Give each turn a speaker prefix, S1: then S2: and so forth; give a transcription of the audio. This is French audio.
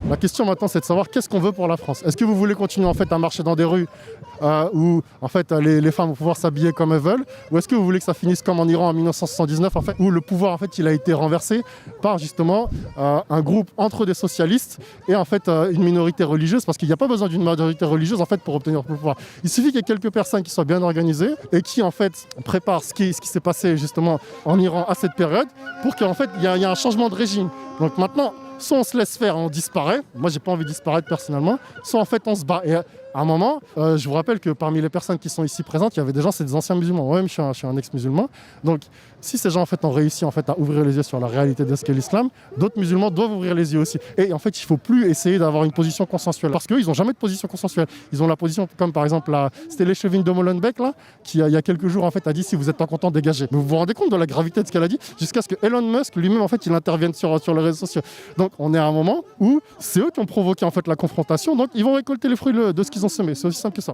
S1: La question maintenant, c'est de savoir qu'est-ce qu'on veut pour la France. Est-ce que vous voulez continuer en fait à marcher dans des rues où en fait les femmes vont pouvoir s'habiller comme elles veulent, ou est-ce que vous voulez que ça finisse comme en Iran en 1979 en fait, où le pouvoir en fait il a été renversé par justement un groupe entre des socialistes et en fait une minorité religieuse, parce qu'il n'y a pas besoin d'une majorité religieuse en fait pour obtenir le pouvoir. Il suffit qu'il y ait quelques personnes qui soient bien organisées et qui en fait préparent ce qui s'est passé justement en Iran à cette période pour qu'en fait il y a un changement de régime. Donc maintenant, soit on se laisse faire, on disparaît. Moi, j'ai pas envie de disparaître personnellement. Soit en fait, on se bat. Et à un moment, je vous rappelle que parmi les personnes qui sont ici présentes, il y avait des gens, c'est des anciens musulmans. Moi-même, je suis un ex-musulman. Donc, si ces gens en fait ont réussi en fait à ouvrir les yeux sur la réalité de ce qu'est l'islam, d'autres musulmans doivent ouvrir les yeux aussi. Et en fait, il faut plus essayer d'avoir une position consensuelle, parce qu'eux, ils n'ont jamais de position consensuelle. Ils ont la position comme par exemple c'était l'échevine de Molenbeek là, qui il y a quelques jours en fait a dit si vous êtes pas content, dégagez. Mais vous vous rendez compte de la gravité de ce qu'elle a dit, jusqu'à ce que Elon Musk lui-même en fait il intervienne sur les réseaux sociaux. Donc on est à un moment où c'est eux qui ont provoqué en fait la confrontation, donc ils vont récolter les fruits de ce qu'ils ont semé. C'est aussi simple que ça.